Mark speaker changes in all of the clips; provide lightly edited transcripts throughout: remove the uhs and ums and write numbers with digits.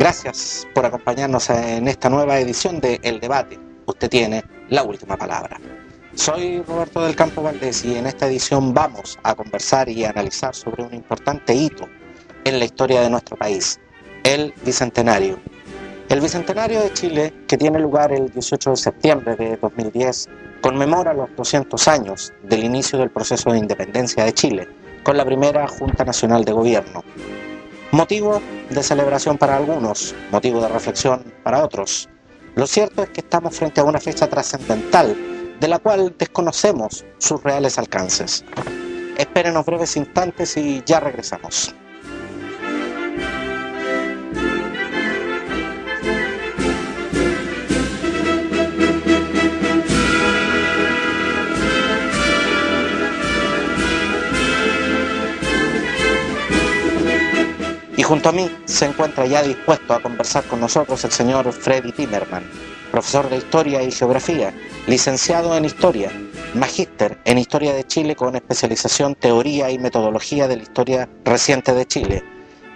Speaker 1: Gracias por acompañarnos en esta nueva edición de El Debate. Usted tiene la última palabra. Soy Roberto del Campo Valdés y en esta edición vamos a conversar y analizar sobre un importante hito en la historia de nuestro país, el Bicentenario. El Bicentenario de Chile, que tiene lugar el 18 de septiembre de 2010, conmemora los 200 años del inicio del proceso de independencia de Chile, con la primera Junta Nacional de Gobierno. Motivo de celebración para algunos, motivo de reflexión para otros. Lo cierto es que estamos frente a una fecha trascendental, de la cual desconocemos sus reales alcances. Espérenos breves instantes y ya regresamos. Y junto a mí se encuentra ya dispuesto a conversar con nosotros el señor Freddy Timmerman, profesor de Historia y Geografía, licenciado en Historia, magíster en Historia de Chile con especialización Teoría y Metodología de la Historia Reciente de Chile,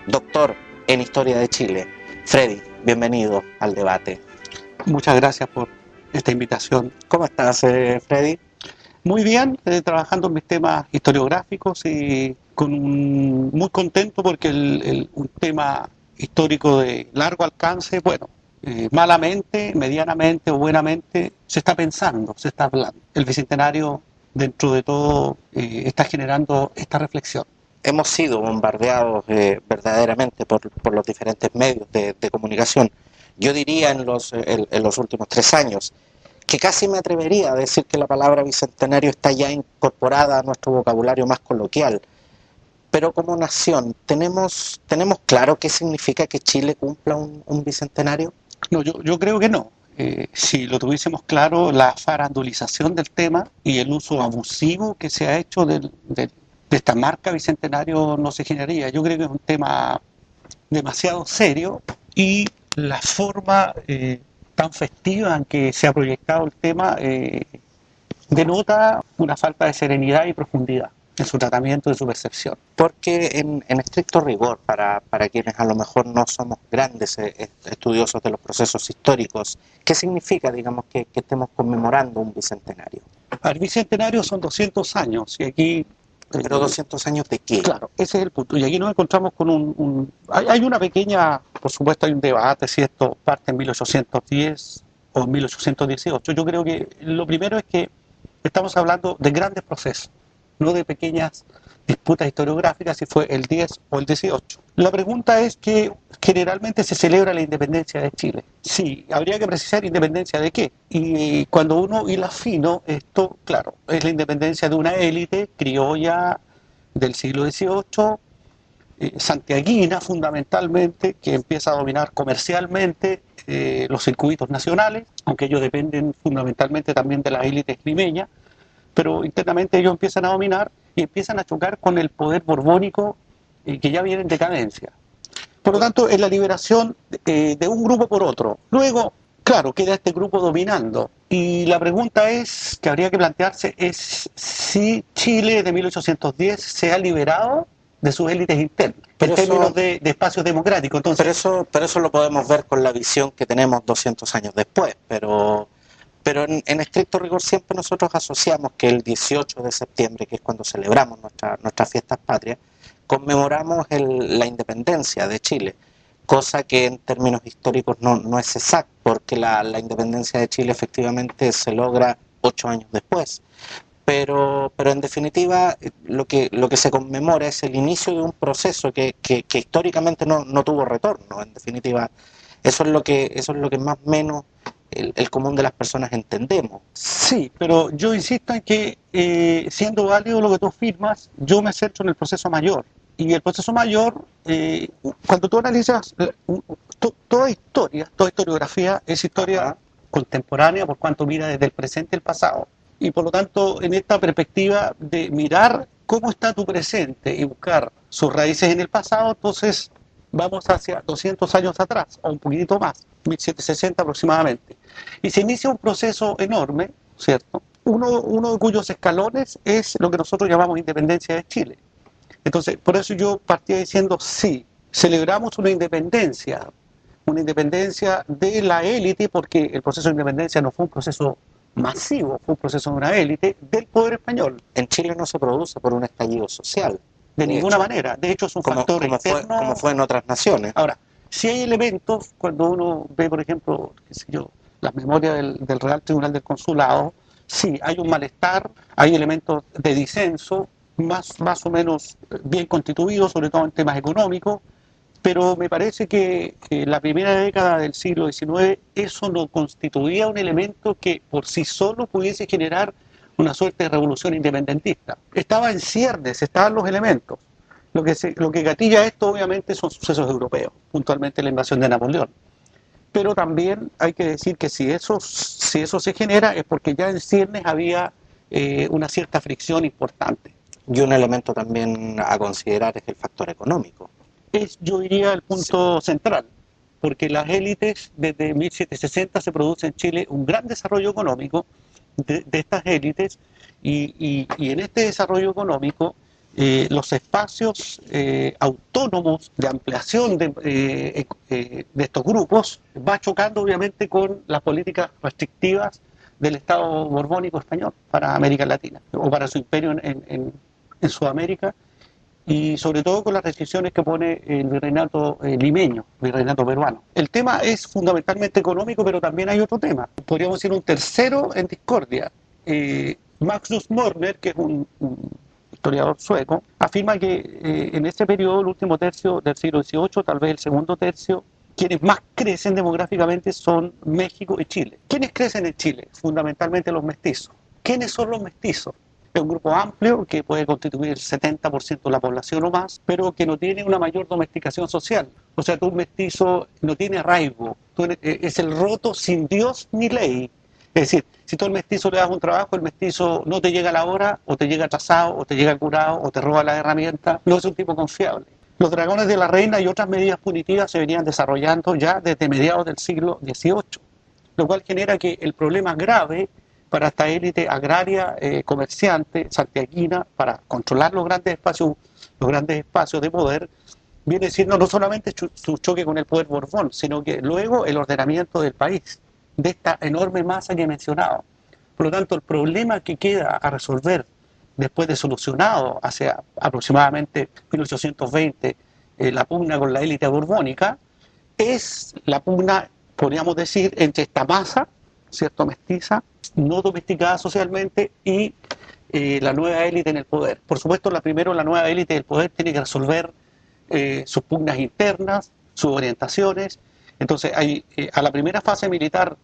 Speaker 1: doctor en Historia de Chile. Freddy, bienvenido al debate.
Speaker 2: Muchas gracias por esta invitación.
Speaker 1: ¿Cómo estás, Freddy?
Speaker 2: Muy bien, trabajando en mis temas historiográficos y muy contento porque un tema histórico de largo alcance, bueno, malamente, medianamente o buenamente, se está pensando, se está hablando. El Bicentenario, dentro de todo, está generando esta reflexión.
Speaker 1: Hemos sido bombardeados verdaderamente por los diferentes medios de comunicación. Yo diría en los últimos 3 años, que casi me atrevería a decir que la palabra bicentenario está ya incorporada a nuestro vocabulario más coloquial. Pero como nación, ¿tenemos claro qué significa que Chile cumpla un bicentenario?
Speaker 2: No, yo creo que no. Si lo tuviésemos claro, la farandulización del tema y el uso abusivo que se ha hecho de esta marca bicentenario no se generaría. Yo creo que es un tema demasiado serio y la forma tan festiva en que se ha proyectado el tema denota una falta de serenidad y profundidad en su tratamiento, en su percepción.
Speaker 1: Porque en estricto rigor, para quienes a lo mejor no somos grandes estudiosos de los procesos históricos, ¿qué significa, digamos, que estemos conmemorando un bicentenario?
Speaker 2: El bicentenario son 200 años y aquí...
Speaker 1: ¿Pero 200 años de qué?
Speaker 2: Claro, ese es el punto. Y aquí nos encontramos con hay una pequeña, por supuesto hay un debate si esto parte en 1810 o en 1818. Yo creo que lo primero es que estamos hablando de grandes procesos, no de pequeñas disputas historiográficas si fue el 10 o el 18. La pregunta es que generalmente se celebra la independencia de Chile. Sí, habría que precisar independencia de qué. Y cuando uno hila fino, esto, claro, es la independencia de una élite criolla del siglo XVIII, santiaguina fundamentalmente, que empieza a dominar comercialmente los circuitos nacionales, aunque ellos dependen fundamentalmente también de las élites limeñas, pero internamente ellos empiezan a dominar y empiezan a chocar con el poder borbónico que ya viene en decadencia. Por lo tanto, es la liberación de un grupo por otro. Luego, claro, queda este grupo dominando. Y la pregunta que habría que plantearse es si Chile de 1810 se ha liberado de sus élites internas, en términos de espacios democráticos. Entonces,
Speaker 1: pero eso lo podemos ver con la visión que tenemos 200 años después, pero en estricto rigor siempre nosotros asociamos que el 18 de septiembre, que es cuando celebramos nuestras fiestas patrias, conmemoramos la independencia de Chile, cosa que en términos históricos no es exacto, porque la independencia de Chile efectivamente se logra 8 años después. Pero en definitiva lo que se conmemora es el inicio de un proceso que históricamente no tuvo retorno. En definitiva, eso es lo que más o menos el común de las personas entendemos.
Speaker 2: Sí, pero yo insisto en que siendo válido lo que tú afirmas, yo me centro en el proceso mayor. Y el proceso mayor, cuando tú analizas toda historiografía es historia contemporánea por cuanto mira desde el presente al pasado. Y por lo tanto, en esta perspectiva de mirar cómo está tu presente y buscar sus raíces en el pasado, entonces vamos hacia 200 años atrás, o un poquitito más, 1760 aproximadamente. Y se inicia un proceso enorme, ¿cierto? Uno de cuyos escalones es lo que nosotros llamamos independencia de Chile. Entonces, por eso yo partía diciendo, sí, celebramos una independencia, una independencia de la élite, porque el proceso de independencia no fue un proceso masivo, fue un proceso de una élite del poder español.
Speaker 1: En Chile no se produce por un estallido social.
Speaker 2: De ninguna manera. De hecho, es un factor externo.
Speaker 1: Como fue en otras naciones.
Speaker 2: Ahora, si hay elementos, cuando uno ve, por ejemplo, qué sé yo, las memorias del Real Tribunal del Consulado, sí, hay un malestar, hay elementos de disenso, más o menos bien constituidos, sobre todo en temas económicos, pero me parece que la primera década del siglo XIX eso no constituía un elemento que por sí solo pudiese generar una suerte de revolución independentista. Estaba en ciernes, estaban los elementos. Lo que gatilla esto obviamente son sucesos europeos, puntualmente la invasión de Napoleón. Pero también hay que decir que si eso se genera es porque ya en ciernes había una cierta fricción importante.
Speaker 1: Y un elemento también a considerar es el factor económico.
Speaker 2: Yo diría el punto central, porque las élites desde 1760 se produce en Chile un gran desarrollo económico de estas élites y en este desarrollo económico los espacios autónomos de ampliación de estos grupos va chocando obviamente con las políticas restrictivas del Estado borbónico español para América Latina o para su imperio en Sudamérica, y sobre todo con las restricciones que pone el virreinato limeño, virreinato peruano. El tema es fundamentalmente económico, pero también hay otro tema. Podríamos decir un tercero en discordia. Magnus Mörner, que es un historiador sueco, afirma que en este periodo, el último tercio del siglo XVIII, tal vez el segundo tercio, quienes más crecen demográficamente son México y Chile. ¿Quiénes crecen en Chile? Fundamentalmente los mestizos. ¿Quiénes son los mestizos? Es un grupo amplio que puede constituir el 70% de la población o más, pero que no tiene una mayor domesticación social. O sea, tú un mestizo no tiene arraigo, es el roto sin Dios ni ley. Es decir, si tú al mestizo le das un trabajo, el mestizo no te llega a la hora, o te llega atrasado, o te llega curado, o te roba las herramientas, no es un tipo confiable. Los dragones de la reina y otras medidas punitivas se venían desarrollando ya desde mediados del siglo XVIII, lo cual genera que el problema grave para esta élite agraria, comerciante, santiaguina, para controlar los grandes espacios de poder, viene siendo no solamente su choque con el poder Borbón, sino que luego el ordenamiento del país, de esta enorme masa que he mencionado. Por lo tanto, el problema que queda a resolver después de solucionado hacia aproximadamente 1820 la pugna con la élite borbónica, es la pugna, podríamos decir, entre esta masa, ¿cierto?, mestiza, no domesticada socialmente, y la nueva élite en el poder. Por supuesto, la nueva élite del poder tiene que resolver sus pugnas internas, sus orientaciones. Entonces, a la primera fase militar,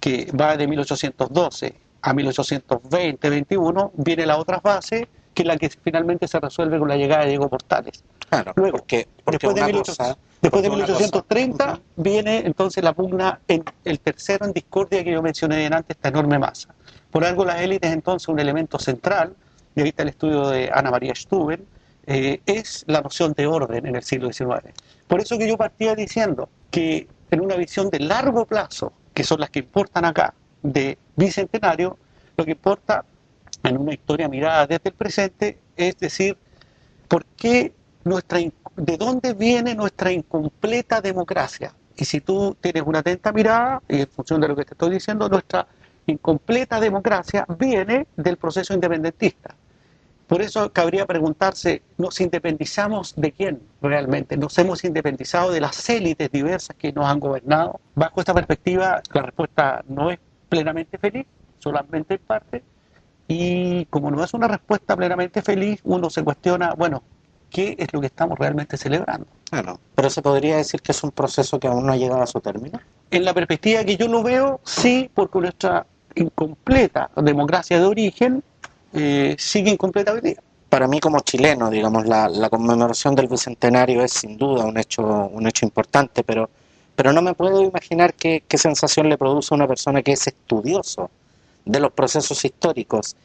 Speaker 2: que va de 1812 a 1820-21, viene la otra fase, que es la que finalmente se resuelve con la llegada de Diego Portales.
Speaker 1: Claro,
Speaker 2: luego,
Speaker 1: porque
Speaker 2: después de 1830 viene entonces la pugna, el tercero en discordia que yo mencioné antes, esta enorme masa. Por algo las élites entonces un elemento central, y ahí está el estudio de Ana María Stuben, es la noción de orden en el siglo XIX. Por eso que yo partía diciendo que en una visión de largo plazo, que son las que importan acá, de bicentenario, lo que importa en una historia mirada desde el presente, es decir, ¿de dónde viene nuestra incompleta democracia? Y si tú tienes una atenta mirada, y en función de lo que te estoy diciendo, nuestra incompleta democracia viene del proceso independentista. Por eso cabría preguntarse, ¿nos independizamos de quién realmente? ¿Nos hemos independizado de las élites diversas que nos han gobernado? Bajo esta perspectiva, la respuesta no es plenamente feliz, solamente en parte, y como no es una respuesta plenamente feliz, uno se cuestiona, bueno, ¿qué es lo que estamos realmente celebrando?
Speaker 1: Claro, pero se podría decir que es un proceso que aún no ha llegado a su término.
Speaker 2: En la perspectiva que yo lo veo, sí, porque nuestra incompleta democracia de origen sigue incompleta hoy día.
Speaker 1: Para mí como chileno, digamos, la conmemoración del Bicentenario es sin duda un hecho importante, pero no me puedo imaginar qué sensación le produce a una persona que es estudioso de los procesos históricos.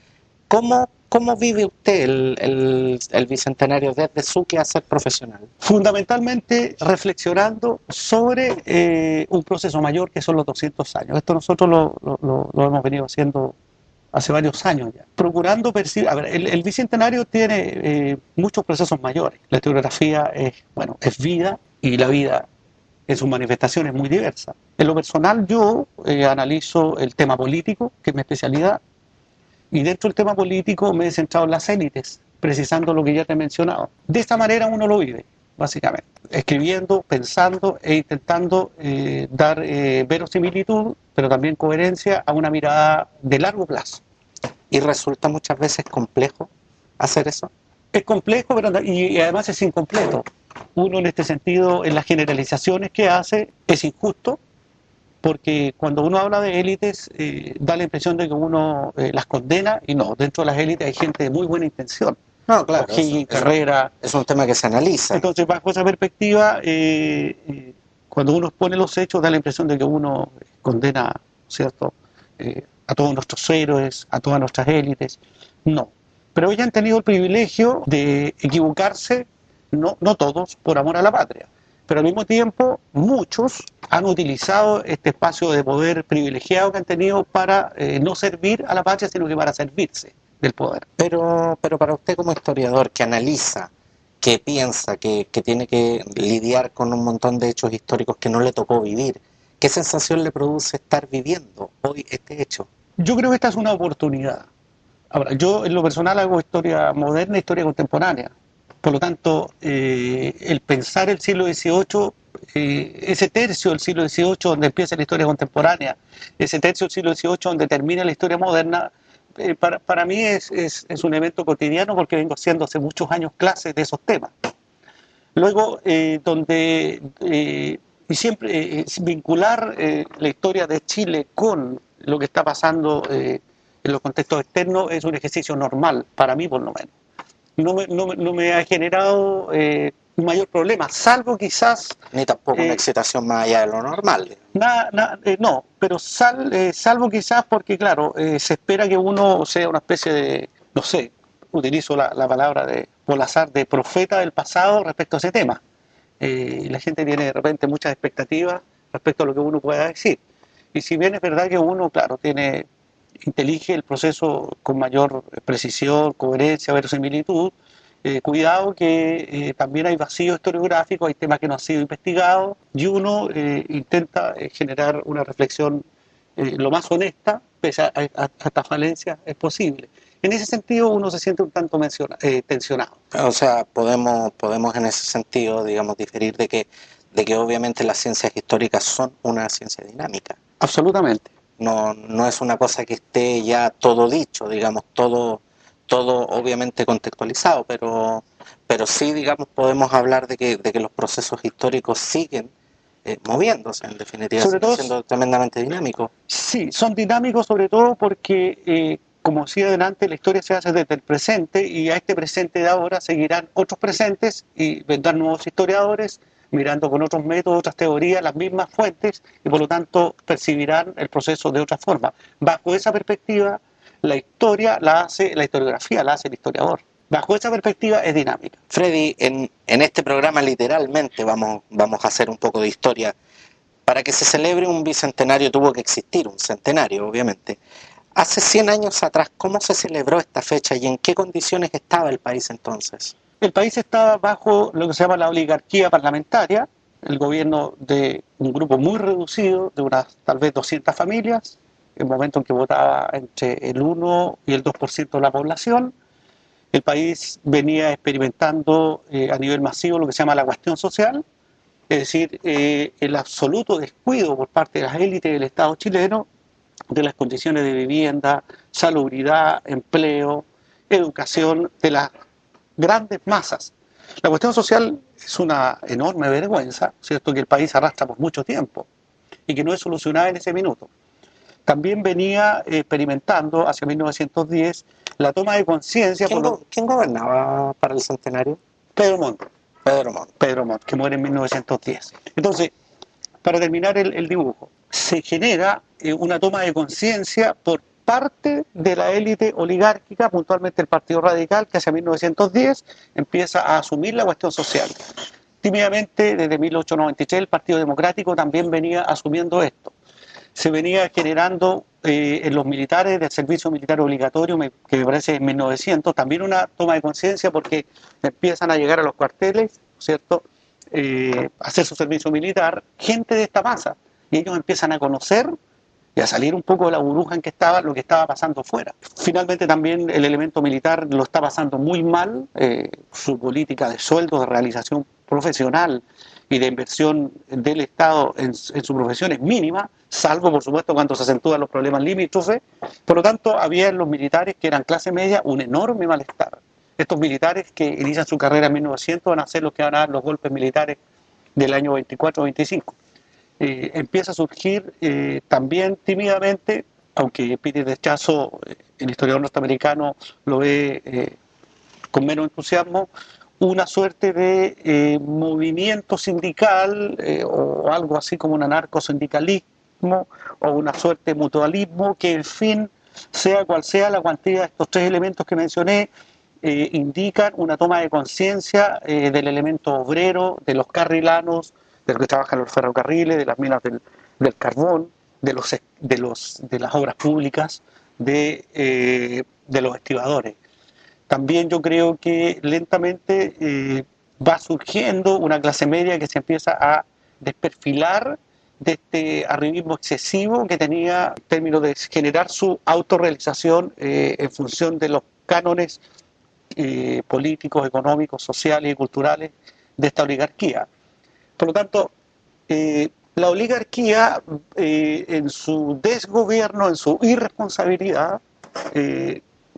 Speaker 1: ¿Cómo vive usted el Bicentenario desde su quehacer profesional?
Speaker 2: Fundamentalmente reflexionando sobre un proceso mayor que son los 200 años. Esto nosotros lo hemos venido haciendo hace varios años ya. Procurando percibir, a ver, el Bicentenario tiene muchos procesos mayores. La historiografía es vida, y la vida en sus manifestaciones muy diversas. En lo personal yo analizo el tema político, que es mi especialidad, y dentro del tema político me he centrado en las élites, precisando lo que ya te he mencionado. De esta manera uno lo vive, básicamente, escribiendo, pensando e intentando dar verosimilitud, pero también coherencia a una mirada de largo plazo.
Speaker 1: Y resulta muchas veces complejo hacer eso.
Speaker 2: Es complejo, pero y además es incompleto. Uno en este sentido, en las generalizaciones que hace, es injusto, porque cuando uno habla de élites, da la impresión de que uno las condena, y no, dentro de las élites hay gente de muy buena intención.
Speaker 1: No, claro,
Speaker 2: O'Higgins, Carrera.
Speaker 1: Es un tema que se analiza.
Speaker 2: Entonces, bajo esa perspectiva, cuando uno expone los hechos, da la impresión de que uno condena, ¿cierto?, a todos nuestros héroes, a todas nuestras élites. No. Pero ellos han tenido el privilegio de equivocarse, no todos, por amor a la patria. Pero al mismo tiempo, muchos han utilizado este espacio de poder privilegiado que han tenido para no servir a la patria, sino que para servirse del poder.
Speaker 1: Pero para usted como historiador que analiza, que piensa, que tiene que lidiar con un montón de hechos históricos que no le tocó vivir, ¿qué sensación le produce estar viviendo hoy este hecho?
Speaker 2: Yo creo que esta es una oportunidad. Ahora, yo en lo personal hago historia moderna e historia contemporánea. Por lo tanto, el pensar el siglo XVIII, ese tercio del siglo XVIII donde empieza la historia contemporánea, ese tercio del siglo XVIII donde termina la historia moderna, para mí es un evento cotidiano porque vengo haciendo hace muchos años clases de esos temas. Luego, y siempre vincular la historia de Chile con lo que está pasando en los contextos externos es un ejercicio normal, para mí por lo menos. No me ha generado un mayor problema, salvo quizás...
Speaker 1: Ni tampoco una excitación más allá de lo normal.
Speaker 2: No, pero salvo quizás porque, claro, se espera que uno sea una especie de, no sé, utilizo la palabra de Polazar, de profeta del pasado respecto a ese tema. La gente tiene de repente muchas expectativas respecto a lo que uno pueda decir. Y si bien es verdad que uno, claro, intelige el proceso con mayor precisión, coherencia, verosimilitud, cuidado que también hay vacíos historiográficos, hay temas que no han sido investigados y uno intenta generar una reflexión lo más honesta, pese a estas falencias, es posible. En ese sentido uno se siente un tanto tensionado.
Speaker 1: O sea, podemos en ese sentido, digamos, diferir de que obviamente las ciencias históricas son una ciencia dinámica.
Speaker 2: Absolutamente.
Speaker 1: No es una cosa que esté ya todo dicho, digamos, todo obviamente contextualizado, pero sí, digamos, podemos hablar de que los procesos históricos siguen moviéndose, en definitiva,
Speaker 2: sobre todo,
Speaker 1: siendo tremendamente dinámicos.
Speaker 2: Sí, son dinámicos sobre todo porque, como decía adelante, la historia se hace desde el presente y a este presente de ahora seguirán otros presentes y vendrán nuevos historiadores mirando con otros métodos, otras teorías, las mismas fuentes y por lo tanto percibirán el proceso de otra forma. Bajo esa perspectiva, la historiografía la hace el historiador. Bajo esa perspectiva es dinámica.
Speaker 1: Freddy, en este programa literalmente vamos a hacer un poco de historia. Para que se celebre un bicentenario tuvo que existir un centenario, obviamente. Hace 100 años atrás, ¿cómo se celebró esta fecha y en qué condiciones estaba el país entonces?
Speaker 2: El país estaba bajo lo que se llama la oligarquía parlamentaria, el gobierno de un grupo muy reducido, de unas tal vez 200 familias, en el momento en que votaba entre el 1 y el 2% de la población. El país venía experimentando a nivel masivo lo que se llama la cuestión social, es decir, el absoluto descuido por parte de las élites del Estado chileno de las condiciones de vivienda, salubridad, empleo, educación de las grandes masas. La cuestión social es una enorme vergüenza, ¿cierto?, que el país arrastra por mucho tiempo y que no es solucionada en ese minuto. También venía experimentando hacia 1910 la toma de conciencia...
Speaker 1: ¿Quién gobernaba para el centenario?
Speaker 2: Pedro Montt.
Speaker 1: Pedro Montt,
Speaker 2: que muere en 1910. Entonces, para terminar el dibujo, se genera una toma de conciencia por parte de la élite oligárquica, puntualmente el Partido Radical, que hacia 1910 empieza a asumir la cuestión social. Tímidamente, desde 1893, el Partido Democrático también venía asumiendo esto. Se venía generando en los militares del servicio militar obligatorio, que me parece en 1900, también una toma de conciencia porque empiezan a llegar a los cuarteles, ¿cierto?, hacer su servicio militar, gente de esta masa. Y ellos empiezan a conocer y a salir un poco de la burbuja en que estaba, lo que estaba pasando fuera. Finalmente también el elemento militar lo está pasando muy mal, su política de sueldos, de realización profesional y de inversión del Estado en su profesión es mínima, salvo por supuesto cuando se acentúan los problemas limítrofes. Por lo tanto, había en los militares que eran clase media un enorme malestar. Estos militares que inician su carrera en 1900 van a ser los que van a dar los golpes militares del año 24-25. Empieza a surgir también tímidamente, aunque Peter Deschazo, el historiador norteamericano, lo ve con menos entusiasmo, una suerte de movimiento sindical o algo así como un anarcosindicalismo o una suerte de mutualismo que, en fin, sea cual sea la cuantía de estos tres elementos que mencioné, indican una toma de conciencia del elemento obrero, de los carrilanos, de los que trabajan en los ferrocarriles, de las minas del carbón, de las obras públicas, de los estibadores. También yo creo que lentamente va surgiendo una clase media que se empieza a desperfilar de este arribismo excesivo que tenía en términos de generar su autorrealización en función de los cánones políticos, económicos, sociales y culturales de esta oligarquía. Por lo tanto, la oligarquía en su desgobierno, en su irresponsabilidad,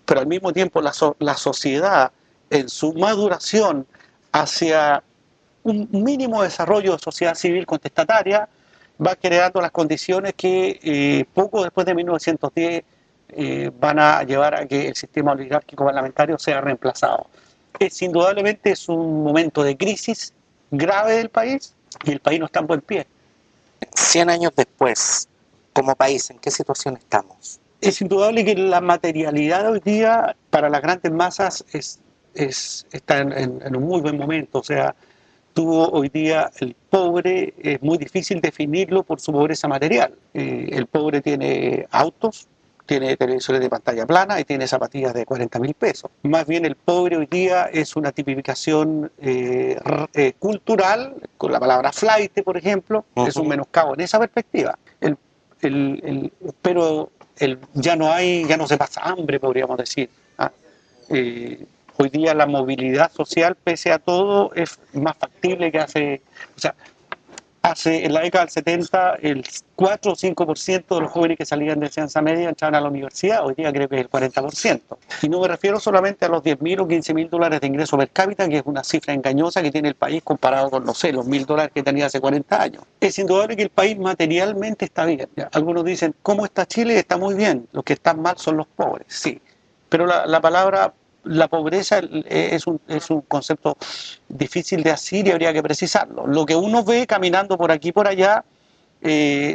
Speaker 2: pero al mismo tiempo la sociedad en su maduración hacia un mínimo desarrollo de sociedad civil contestataria, va creando las condiciones que poco después de 1910 van a llevar a que el sistema oligárquico parlamentario sea reemplazado. Indudablemente es un momento de crisis grave del país y el país no está en buen pie.
Speaker 1: 100 años después, como país, ¿en qué situación estamos?
Speaker 2: Es indudable que la materialidad hoy día para las grandes masas está en un muy buen momento. O sea, hoy día el pobre es muy difícil definirlo por su pobreza material. El pobre tiene autos, tiene televisores de pantalla plana y tiene zapatillas de 40.000 pesos. Más bien el pobre hoy día es una tipificación cultural, con la palabra flaite, por ejemplo, es un menoscabo en esa perspectiva. Pero ya no se pasa hambre, podríamos decir. Hoy día la movilidad social, pese a todo, es más factible que en la década del 70 el 4 o 5% de los jóvenes que salían de enseñanza media entraban a la universidad, hoy día creo que es el 40%. Y no me refiero solamente a los 10.000 o 15.000 dólares de ingreso per cápita, que es una cifra engañosa que tiene el país comparado con, no sé, los 1.000 dólares que tenía hace 40 años. Es indudable que el país materialmente está bien. Algunos dicen, ¿cómo está Chile? Está muy bien. Los que están mal son los pobres, sí. Pero la pobreza es un concepto difícil de asir y habría que precisarlo. Lo que uno ve caminando por aquí y por allá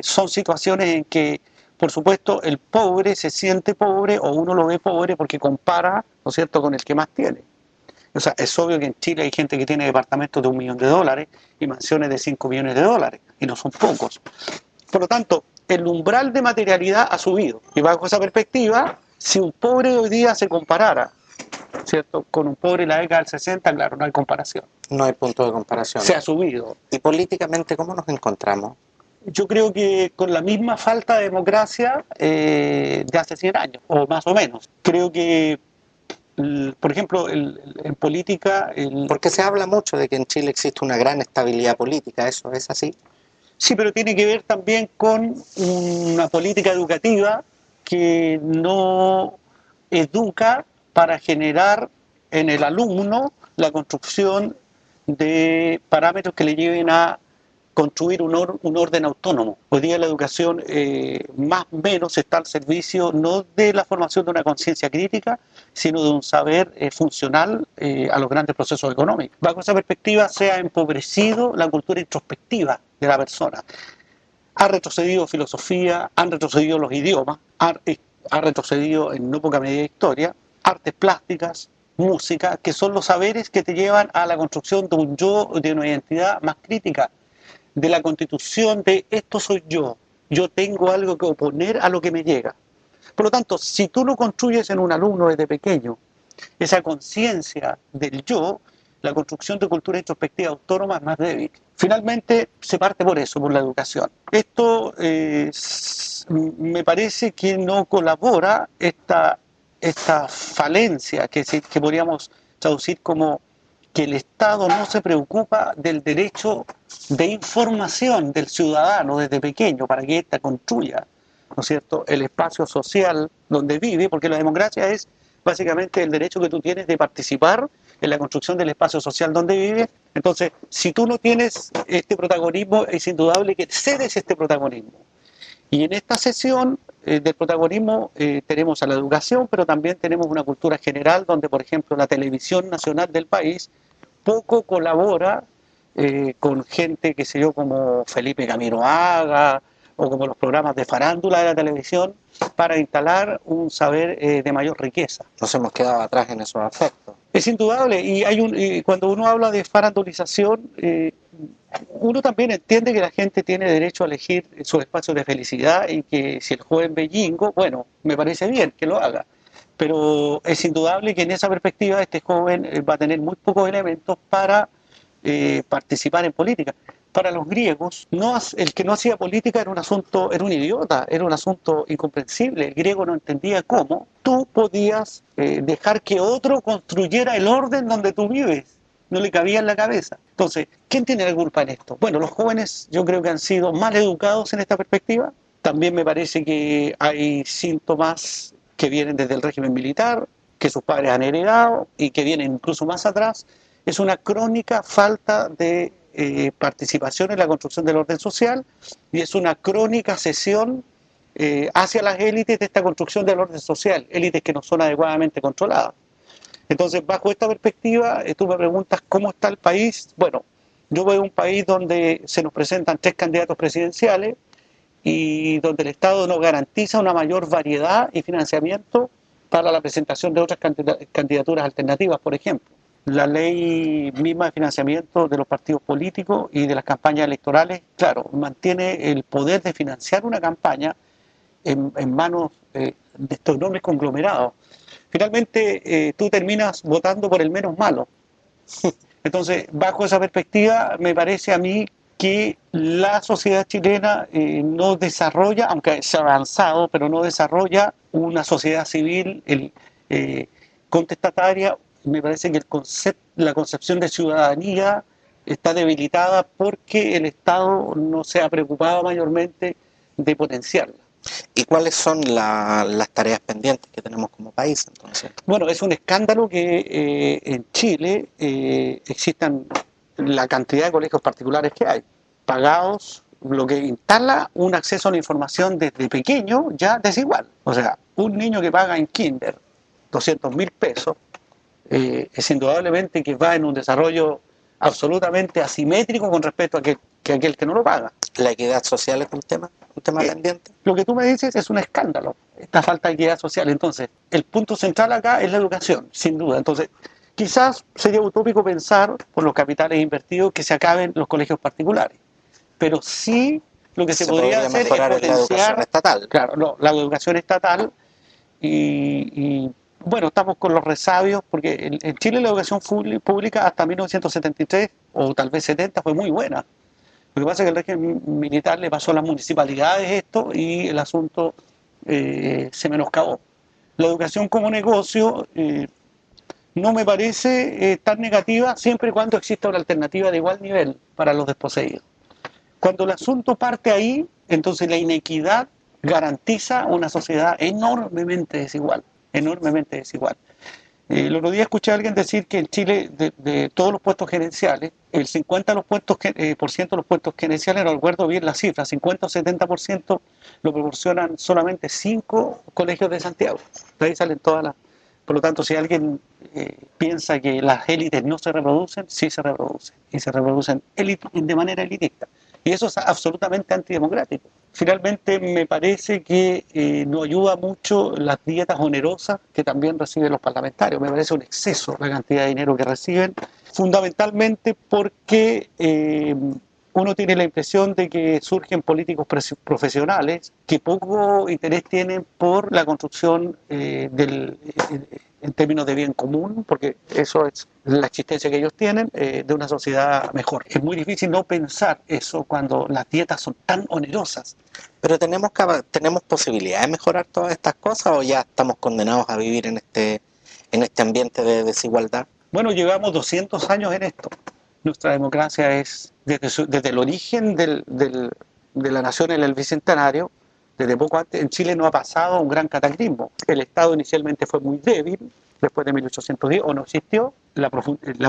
Speaker 2: son situaciones en que, por supuesto, el pobre se siente pobre o uno lo ve pobre porque compara, ¿no es cierto?, con el que más tiene. O sea, es obvio que en Chile hay gente que tiene departamentos de $1 millón y mansiones de $5 millones, y no son pocos. Por lo tanto, el umbral de materialidad ha subido. Y bajo esa perspectiva, si un pobre hoy día se comparara, ¿cierto?, con un pobre en la década del 60, claro, no hay comparación.
Speaker 1: No hay punto de comparación.
Speaker 2: Se ha subido.
Speaker 1: ¿Y políticamente cómo nos encontramos?
Speaker 2: Yo creo que con la misma falta de democracia de hace 100 años, o más o menos. Creo que, por ejemplo, en política...
Speaker 1: Porque se habla mucho de que en Chile existe una gran estabilidad política, ¿eso es así?
Speaker 2: Sí, pero tiene que ver también con una política educativa que no educa para generar en el alumno la construcción de parámetros que le lleven a construir un orden autónomo. Hoy día la educación más o menos está al servicio no de la formación de una conciencia crítica, sino de un saber funcional a los grandes procesos económicos. Bajo esa perspectiva se ha empobrecido la cultura introspectiva de la persona. Ha retrocedido filosofía, han retrocedido los idiomas, ha retrocedido en no poca medida historia, artes plásticas, música, que son los saberes que te llevan a la construcción de un yo, de una identidad más crítica, de la constitución de esto soy yo tengo algo que oponer a lo que me llega. Por lo tanto, si tú no construyes en un alumno desde pequeño esa conciencia del yo, la construcción de cultura introspectiva autónoma es más débil. Finalmente se parte por eso, por la educación. Esto me parece que no colabora esta falencia que podríamos traducir como que el Estado no se preocupa del derecho de información del ciudadano desde pequeño para que ésta construya, ¿no es cierto?, el espacio social donde vive, porque la democracia es básicamente el derecho que tú tienes de participar en la construcción del espacio social donde vives. Entonces, si tú no tienes este protagonismo, es indudable que cedes este protagonismo. Y en esta sesión del protagonismo tenemos a la educación, pero también tenemos una cultura general donde, por ejemplo, la televisión nacional del país poco colabora con gente, qué sé yo, como Felipe Camiroaga o como los programas de farándula de la televisión para instalar un saber de mayor riqueza.
Speaker 1: Nos hemos quedado atrás en esos aspectos.
Speaker 2: Es indudable, y cuando uno habla de farandulización, uno también entiende que la gente tiene derecho a elegir sus espacios de felicidad y que si el joven bellingo, bueno, me parece bien que lo haga. Pero es indudable que en esa perspectiva este joven va a tener muy pocos elementos para participar en política. Para los griegos, el que no hacía política era un idiota, era un asunto incomprensible. El griego no entendía cómo tú podías dejar que otro construyera el orden donde tú vives. No le cabía en la cabeza. Entonces, ¿quién tiene la culpa en esto? Bueno, los jóvenes yo creo que han sido mal educados en esta perspectiva. También me parece que hay síntomas que vienen desde el régimen militar, que sus padres han heredado y que vienen incluso más atrás. Es una crónica falta de participación en la construcción del orden social y es una crónica cesión hacia las élites de esta construcción del orden social, élites que no son adecuadamente controladas. Entonces, bajo esta perspectiva, tú me preguntas cómo está el país. Bueno, yo veo un país donde se nos presentan 3 candidatos presidenciales y donde el Estado nos garantiza una mayor variedad y financiamiento para la presentación de otras candidaturas alternativas, por ejemplo. La ley misma de financiamiento de los partidos políticos y de las campañas electorales, claro, mantiene el poder de financiar una campaña en manos de estos enormes conglomerados. Finalmente, tú terminas votando por el menos malo. Entonces, bajo esa perspectiva, me parece a mí que la sociedad chilena no desarrolla, aunque se ha avanzado, pero no desarrolla una sociedad civil contestataria. Me parece que la concepción de ciudadanía está debilitada porque el Estado no se ha preocupado mayormente de potenciarla.
Speaker 1: ¿Y cuáles son las tareas pendientes que tenemos como país entonces?
Speaker 2: Bueno, es un escándalo que en Chile existan la cantidad de colegios particulares que hay, pagados, lo que instala un acceso a la información desde pequeño ya desigual. O sea, un niño que paga en kinder 200.000 pesos, es indudablemente que va en un desarrollo absolutamente asimétrico con respecto a aquel que no lo paga.
Speaker 1: ¿La equidad social es un tema pendiente?
Speaker 2: Lo que tú me dices es un escándalo, esta falta de equidad social. Entonces, el punto central acá es la educación, sin duda. Entonces, quizás sería utópico pensar, por los capitales invertidos, que se acaben los colegios particulares. Pero sí, lo que se podría hacer es potenciar
Speaker 1: la educación estatal.
Speaker 2: Claro, no, la educación estatal y bueno, estamos con los resabios, porque en Chile la educación pública hasta 1973 o tal vez 70 fue muy buena. Lo que pasa es que el régimen militar le pasó a las municipalidades esto y el asunto se menoscabó. La educación como negocio no me parece tan negativa siempre y cuando exista una alternativa de igual nivel para los desposeídos. Cuando el asunto parte ahí, entonces la inequidad garantiza una sociedad enormemente desigual. Enormemente desigual. El otro día escuché a alguien decir que en Chile, de todos los puestos gerenciales, el 50% de los puestos gerenciales, no recuerdo bien la cifra, 50 o 70% lo proporcionan solamente 5 colegios de Santiago. De ahí salen todas las... Por lo tanto, si alguien piensa que las élites no se reproducen, sí se reproducen. Y se reproducen de manera elitista. Y eso es absolutamente antidemocrático. Finalmente, me parece que no ayuda mucho las dietas onerosas que también reciben los parlamentarios. Me parece un exceso la cantidad de dinero que reciben, fundamentalmente porque uno tiene la impresión de que surgen políticos profesionales que poco interés tienen por la construcción en términos de bien común, porque eso es la existencia que ellos tienen, de una sociedad mejor. Es muy difícil no pensar eso cuando las dietas son tan onerosas.
Speaker 1: Pero tenemos posibilidad de mejorar todas estas cosas o ya estamos condenados a vivir en este ambiente de desigualdad.
Speaker 2: Bueno, llevamos 200 años en esto. Nuestra democracia es, desde el origen de la nación en el Bicentenario, desde poco antes, en Chile no ha pasado un gran cataclismo. El Estado inicialmente fue muy débil, después de 1810, o no existió. La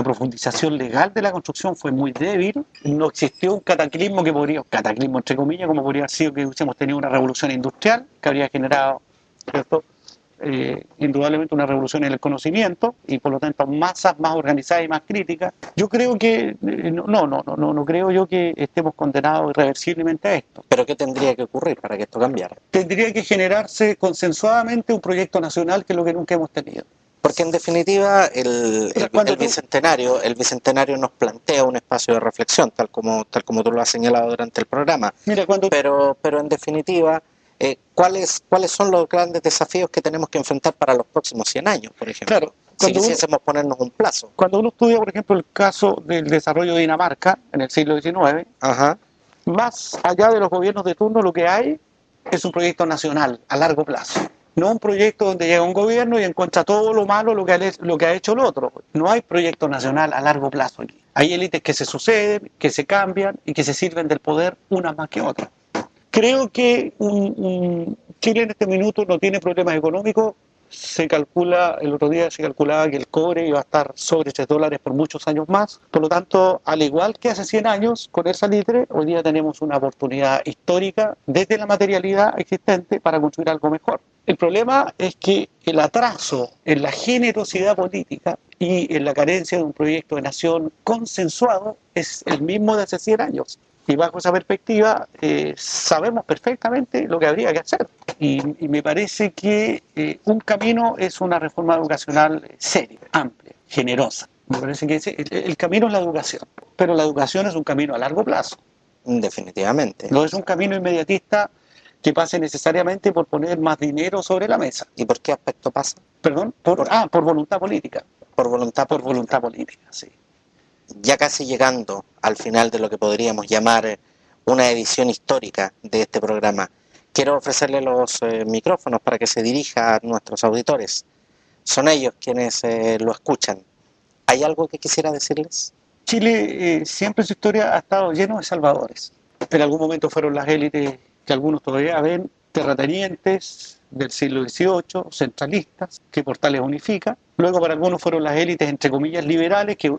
Speaker 2: profundización legal de la construcción fue muy débil. No existió un cataclismo cataclismo entre comillas, como podría haber sido que hubiésemos tenido una revolución industrial que habría generado, ¿cierto?, indudablemente una revolución en el conocimiento y por lo tanto masas más organizadas y más críticas. Yo creo que no creo yo que estemos condenados irreversiblemente a esto.
Speaker 1: ¿Pero qué tendría que ocurrir para que esto cambiara?
Speaker 2: Tendría que generarse consensuadamente un proyecto nacional, que es lo que nunca hemos tenido.
Speaker 1: Porque en definitiva el bicentenario nos plantea un espacio de reflexión, tal como tú lo has señalado durante el programa.
Speaker 2: Mira,
Speaker 1: pero en definitiva, ¿cuáles son los grandes desafíos que tenemos que enfrentar para los próximos 100 años, por ejemplo?
Speaker 2: Claro,
Speaker 1: si quisiésemos ponernos un plazo.
Speaker 2: Cuando uno estudia, por ejemplo, el caso del desarrollo de Dinamarca en el siglo XIX,
Speaker 1: Ajá.
Speaker 2: Más allá de los gobiernos de turno, lo que hay es un proyecto nacional a largo plazo. No un proyecto donde llega un gobierno y encuentra todo lo malo lo que ha hecho el otro. No hay proyecto nacional a largo plazo aquí. Hay élites que se suceden, que se cambian y que se sirven del poder unas más que otras. Creo que Chile en este minuto no tiene problemas económicos. El otro día se calculaba que el cobre iba a estar sobre $3 por muchos años más. Por lo tanto, al igual que hace 100 años con el salitre, hoy día tenemos una oportunidad histórica desde la materialidad existente para construir algo mejor. El problema es que el atraso en la generosidad política y en la carencia de un proyecto de nación consensuado es el mismo de hace 100 años. Y bajo esa perspectiva sabemos perfectamente lo que habría que hacer. Y me parece que un camino es una reforma educacional seria, amplia, generosa. Me parece que el camino es la educación, pero la educación es un camino a largo plazo.
Speaker 1: Definitivamente.
Speaker 2: No es un camino inmediatista que pase necesariamente por poner más dinero sobre la mesa.
Speaker 1: ¿Y por qué aspecto pasa?
Speaker 2: Perdón, por voluntad política.
Speaker 1: Por voluntad
Speaker 2: política, sí.
Speaker 1: Ya casi llegando al final de lo que podríamos llamar una edición histórica de este programa, quiero ofrecerle los micrófonos para que se dirija a nuestros auditores. Son ellos quienes lo escuchan. ¿Hay algo que quisiera decirles?
Speaker 2: Chile siempre en su historia ha estado lleno de salvadores. En algún momento fueron las élites que algunos todavía ven, terratenientes del siglo XVIII, centralistas, que Portales unifica. Luego para algunos fueron las élites, entre comillas, liberales, que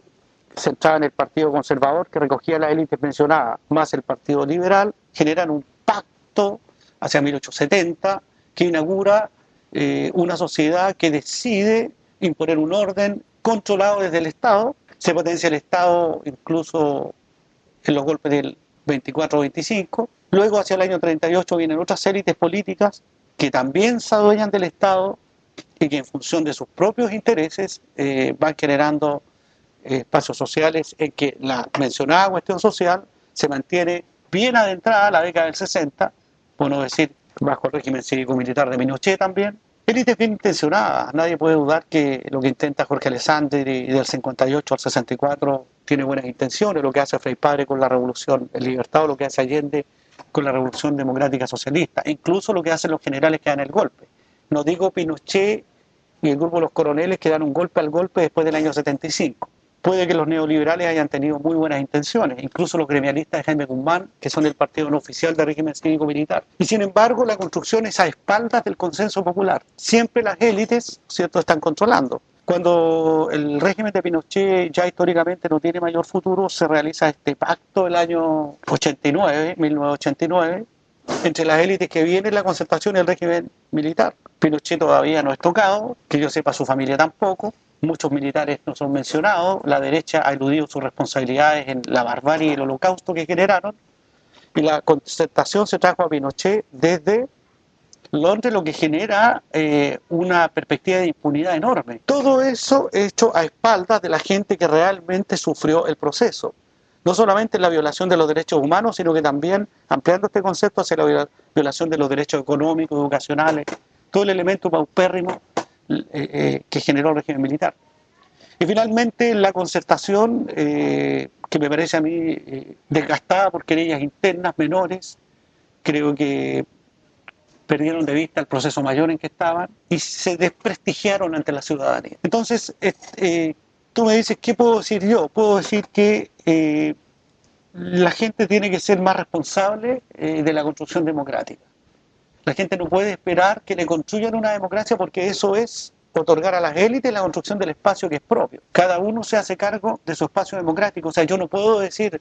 Speaker 2: centrada en el Partido Conservador, que recogía las élites mencionadas, más el Partido Liberal, generan un pacto hacia 1870 que inaugura una sociedad que decide imponer un orden controlado desde el Estado. Se potencia el Estado incluso en los golpes del 24-25. Luego, hacia el año 38, vienen otras élites políticas que también se adueñan del Estado y que en función de sus propios intereses van generando espacios sociales en que la mencionada cuestión social se mantiene bien adentrada a la década del 60, por no decir bajo el régimen cívico-militar de Pinochet también. Élites bien intencionadas, nadie puede dudar que lo que intenta Jorge Alessandri del 58 al 64 tiene buenas intenciones, lo que hace Frei Padre con la Revolución en Libertad o lo que hace Allende con la Revolución Democrática Socialista, e incluso lo que hacen los generales que dan el golpe. No digo Pinochet y el grupo de los coroneles que dan un golpe al golpe después del año 75. Puede que los neoliberales hayan tenido muy buenas intenciones, incluso los gremialistas de Jaime Guzmán, que son el partido no oficial del régimen cívico-militar. Y sin embargo, la construcción es a espaldas del consenso popular. Siempre las élites, ¿cierto?, están controlando. Cuando el régimen de Pinochet ya históricamente no tiene mayor futuro, se realiza este pacto el año 1989, entre las élites que vienen la concertación y el régimen militar. Pinochet todavía no es tocado, que yo sepa su familia tampoco. Muchos militares no son mencionados, la derecha ha eludido sus responsabilidades en la barbarie y el holocausto que generaron, y la concertación se trajo a Pinochet desde Londres, lo que genera una perspectiva de impunidad enorme. Todo eso hecho a espaldas de la gente que realmente sufrió el proceso. No solamente la violación de los derechos humanos, sino que también, ampliando este concepto hacia la violación de los derechos económicos, educacionales, todo el elemento paupérrimo que generó el régimen militar. Y finalmente la concertación, que me parece a mí desgastada por querellas internas menores, creo que perdieron de vista el proceso mayor en que estaban y se desprestigiaron ante la ciudadanía. Entonces, tú me dices, ¿qué puedo decir yo? Puedo decir que la gente tiene que ser más responsable de la construcción democrática. La gente no puede esperar que le construyan una democracia porque eso es otorgar a las élites la construcción del espacio que es propio. Cada uno se hace cargo de su espacio democrático. O sea, yo no puedo decir,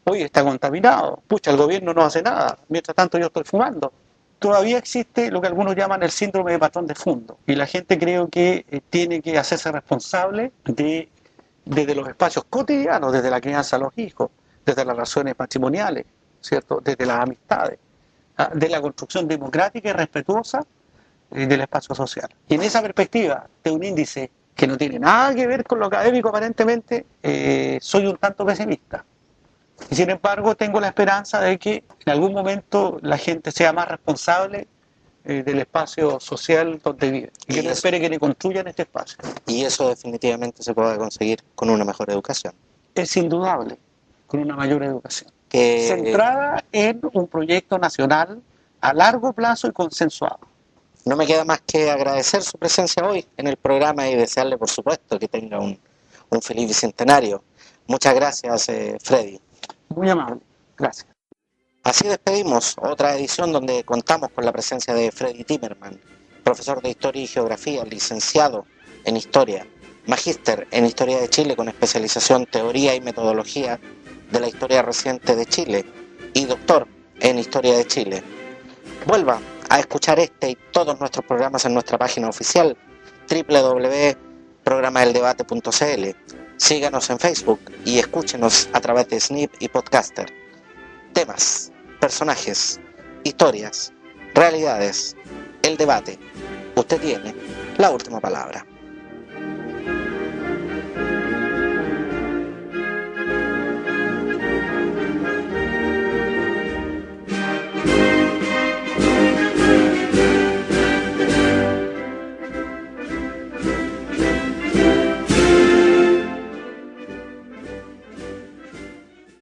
Speaker 2: oye, está contaminado, pucha, el gobierno no hace nada, mientras tanto yo estoy fumando. Todavía existe lo que algunos llaman el síndrome de patrón de fondo. Y la gente creo que tiene que hacerse responsable desde los espacios cotidianos, desde la crianza a los hijos, desde las relaciones matrimoniales, ¿cierto? Desde las amistades, de la construcción democrática y respetuosa del espacio social. Y en esa perspectiva de un índice que no tiene nada que ver con lo académico aparentemente, soy un tanto pesimista. Y sin embargo tengo la esperanza de que en algún momento la gente sea más responsable del espacio social donde vive y que no espere que le construyan este espacio.
Speaker 1: Y eso definitivamente se puede conseguir con una mejor educación.
Speaker 2: Es indudable, con una mayor educación. Centrada en un proyecto nacional a largo plazo y consensuado.
Speaker 1: No me queda más que agradecer su presencia hoy en el programa y desearle, por supuesto, que tenga un feliz bicentenario. Muchas gracias, Freddy.
Speaker 2: Muy amable, gracias.
Speaker 1: Así despedimos otra edición donde contamos con la presencia de Freddy Timmerman, profesor de Historia y Geografía, licenciado en Historia, magíster en Historia de Chile con especialización Teoría y Metodología de la Historia Reciente de Chile y doctor en Historia de Chile. Vuelva a escuchar este y todos nuestros programas en nuestra página oficial www.programadeldebate.cl. Síganos en Facebook y escúchenos a través de Snip y Podcaster. Temas, personajes, historias, realidades, el debate. Usted tiene la última palabra.